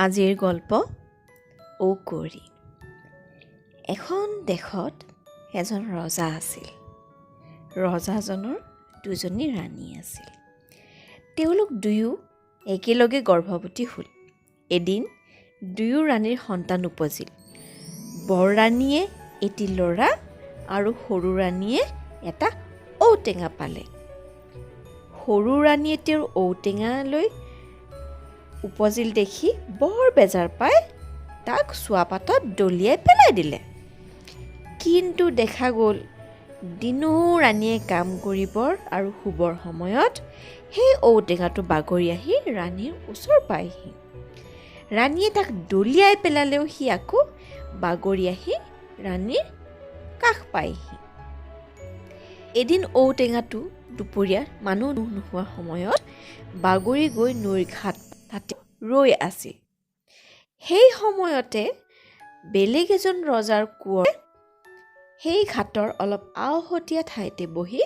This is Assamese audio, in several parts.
আজিৰ গল্প ঔকুঁৱৰী। এখন দেশত এজন ৰজা আছিল। ৰজাজনৰ দুজনী ৰাণী আছিল। তেওঁলোক দুয়ো একেলগে গৰ্ভৱতী হ'ল। এদিন দুয়ো ৰাণীৰ সন্তান উপজিল। বৰ ৰাণীয়ে এটি ল'ৰা আৰু সৰু ৰাণীয়ে এটা ঔটেঙা পালে। সৰু ৰাণীয়ে তেওঁৰ ঔটেঙালৈ উপজিল দেখি বৰ বেজাৰ পাই তাক চোৱাপাতত দলিয়াই পেলাই দিলে। কিন্তু দেখা গ'ল দিনো ৰাণীয়ে কাম কৰিবৰ আৰু শুবৰ সময়ত সেই ঔটেঙাটো বাগৰি আহি ৰাণীৰ ওচৰ পায়হি। ৰাণীয়ে তাক দলিয়াই পেলালেও সি আকৌ বাগৰি আহি ৰাণীৰ কাষ পায়হি। এদিন ঔটেঙাটো দুপৰীয়া মানুহ নোহোৱা সময়ত বাগৰি গৈ নৈৰ ঘাট তাতে ৰৈ আছিল। সেই সময়তে বেলেগ এজন ৰজাৰ কোঁৱৰে সেই ঘাটৰ অলপ আওহতীয়া ঠাইতে বহি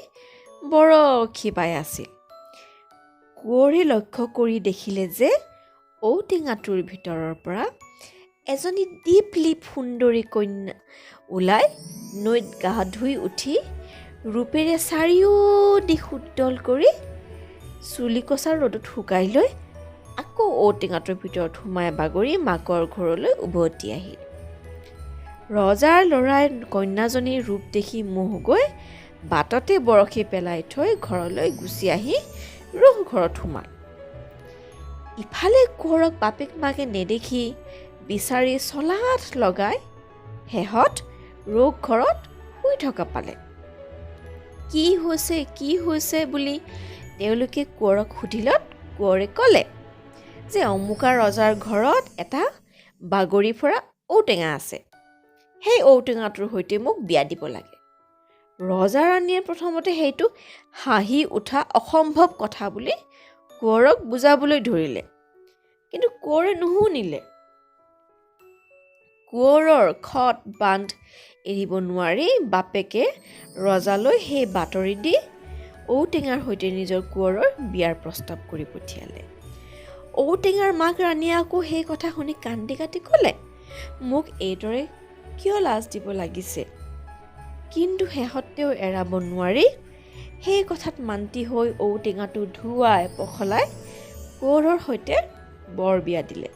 বৰশী বাই আছিল। কোঁৱৰে লক্ষ্য কৰি দেখিলে যে ঔটেঙাটোৰ ভিতৰৰ পৰা এজনী দীপ-লিপ সুন্দৰী কন্যা ওলাই নৈত গা ধুই উঠি ৰূপেৰে চাৰিওদিশ উজ্জ্বল কৰি চুলিকচাৰ ৰ'দত শুকাই লৈ আকৌ ঔটেঙাটোৰ ভিতৰত সোমাই বাগৰি মাকৰ ঘৰলৈ উভতি আহিল। ৰজাৰ ল'ৰাই কন্যাজনীৰ ৰূপ দেখি মোহ গৈ বাটতে বৰশী পেলাই থৈ ঘৰলৈ গুচি আহি ৰঘু ঘৰত সোমাল। ইফালে কোঁৱৰক বাপেক মাকে নেদেখি বিচাৰি চলাত লগাই শেহত ৰঘু ঘৰত শুই থকা পালে। কি হৈছে বুলি তেওঁলোকে কোঁৱৰক সুধিলত কোঁৱৰে ক'লে যে অমুকা ৰজাৰ ঘৰত এটা বাগৰি ফুৰা ঔটেঙা আছে। সেই ঔটেঙাটোৰ সৈতে মোক বিয়া দিব লাগে। ৰজা ৰাণীয়ে প্ৰথমতে সেইটো হাঁহি উঠা অসম্ভৱ কথা বুলি কোঁৱৰক বুজাবলৈ ধৰিলে, কিন্তু কোঁৱৰে নুশুনিলে। কোঁৱৰৰ খত বান্ধ এৰিব নোৱাৰি বাপেকে ৰজালৈ সেই বাতৰি দি ঔটেঙাৰ সৈতে নিজৰ কোঁৱৰৰ বিয়াৰ প্ৰস্তাৱ কৰি পঠিয়ালে। ঔটেঙাৰ মাক ৰাণীয়ে আকৌ সেই কথা শুনি কান্দি কাটি ক'লে, মোক এইদৰে কিয় লাজ দিব লাগিছে? কিন্তু শেহত তেওঁ এৰাব নোৱাৰি সেই কথাত মান্তি হৈ ঔটেঙাটো ধুৱাই পখলাই কোঁৱৰৰ সৈতে বৰ বিয়া দিলে।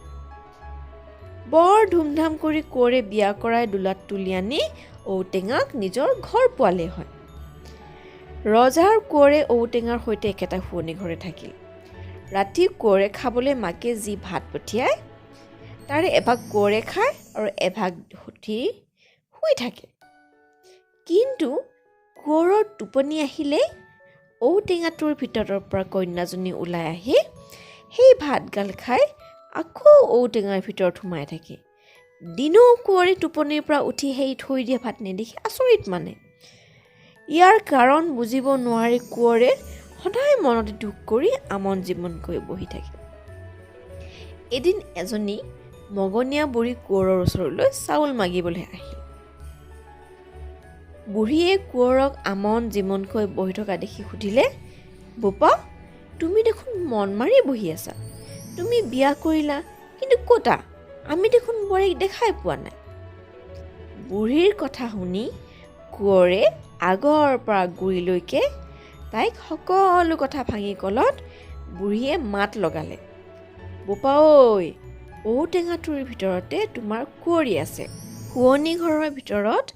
বৰ ধুমধাম কৰি কোঁৱৰে বিয়া কৰাই দোলাত তুলি আনি ঔটেঙাক নিজৰ ঘৰ পোৱালে হয়। ৰজাৰ কোঁৱৰে ঔটেঙাৰ সৈতে একেটা শুৱনি ঘৰে থাকিল। ৰাতি কোঁৱৰে খাবলৈ মাকে যি ভাত পঠিয়ায় তাৰে এভাগ কোঁৱৰে খায় আৰু এভাগ উঠি শুই থাকে। কিন্তু কোঁৱৰৰ টোপনি আহিলেই ঔটেঙাটোৰ ভিতৰৰ পৰা কন্যাজনী ওলাই আহি সেই ভাতগাল খাই আকৌ ঔটেঙাৰ ভিতৰত সোমাই থাকে। দিনো কোঁৱৰে টোপনিৰ পৰা উঠি সেই থৈ দিয়া ভাত নেদেখি আচৰিত মানে। ইয়াৰ কাৰণ বুজিব নোৱাৰি কোঁৱৰে সদায় মনতে দুখ কৰি আমন জিমনকৈ বহি থাকে। এদিন এজনী মগনীয়া বুঢ়ী কোঁৱৰৰ ওচৰলৈ চাউল মাগিবলৈ আহিল। বুঢ়ীয়ে কোঁৱৰক আমন জিমনকৈ বহি থকা দেখি সুধিলে, বোপা, তুমি দেখোন মন মাৰি বহি আছা। তুমি বিয়া কৰিলা, কিন্তু ক'তা? আমি দেখোন বোৱাৰীক দেখাই পোৱা নাই। বুঢ়ীৰ কথা শুনি কোঁৱৰে আগৰ পৰা গুৰিলৈকে তাইক সকলো কথা ভাঙি ক'লত বুঢ়ীয়ে মাত লগালে, বোপা ঐ, ঔটেঙাটোৰ ভিতৰতে তোমাৰ কুঁৱৰী আছে। শুৱনি ঘৰৰ ভিতৰত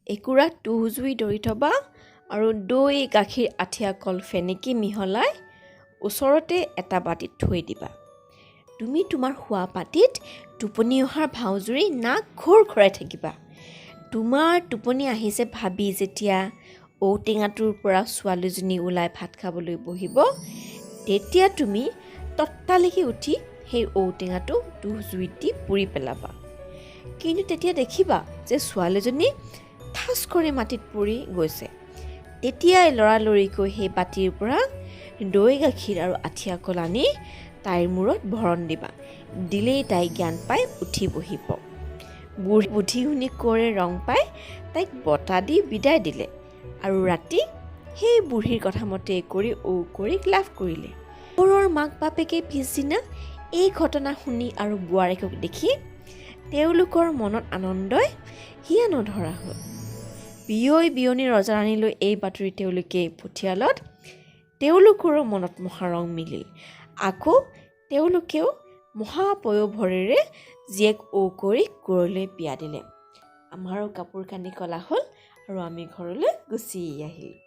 একুৰা তুঁহ জুই ধৰি থবা আৰু দৈ গাখীৰ আঠিয়া কল ফেনেকি মিহলাই ওচৰতে এটা বাতিত থৈ দিবা। তুমি তোমাৰ শোৱা পাতিত টোপনি অহাৰ ভাওজুৰি নাক ঘোৰ ঘূৰাই থাকিবা। তোমাৰ টোপনি আহিছে ভাবি যেতিয়া ঔটেঙাটোৰ পৰা ছোৱালীজনী ওলাই ভাত খাবলৈ বহিব, তেতিয়া তুমি তৎকালিকে উঠি সেই ঔটেঙাটো তুঁহ জুইত দি পুৰি পেলাবা। কিন্তু তেতিয়া দেখিবা যে ছোৱালীজনী ঠাচ কৰি মাটিত পৰি গৈছে। তেতিয়াই লৰালৰিকৈ সেই বাতিৰ পৰা দৈ গাখীৰ আৰু আঠিয়া কল আনি তাইৰ মূৰত ভৰণ দিবা। দিলেই তাই জ্ঞান পাই উঠি বহিব। বুঢ়ী বুদ্ধি শুনি কোঁৱৰে ৰং পাই তাইক বটা দি বিদায় দিলে আৰু ৰাতি সেই বুঢ়ীৰ কথা মতে কৰি ঔকুঁৱৰীক লাভ কৰিলে। কোঁৱৰৰ মাক বাপেকে পিছদিনা এই ঘটনা শুনি আৰু বোৱাৰীকক দেখি তেওঁলোকৰ মনত আনন্দই হিয়া নধৰা হ'ল। বিয়নী ৰজাৰাণীলৈ এই বাতৰি তেওঁলোকে পঠিয়ালত তেওঁলোকৰো মনত মহাৰং মিলিল। আকৌ তেওঁলোকেও মহাপয়োভৰেৰে জীয়েক ঔকৰীক গৌৰলৈ বিয়া দিলে। আমাৰো কাপোৰ কানি কলা হ'ল আৰু আমি ঘৰলৈ গুচি আহিলোঁ।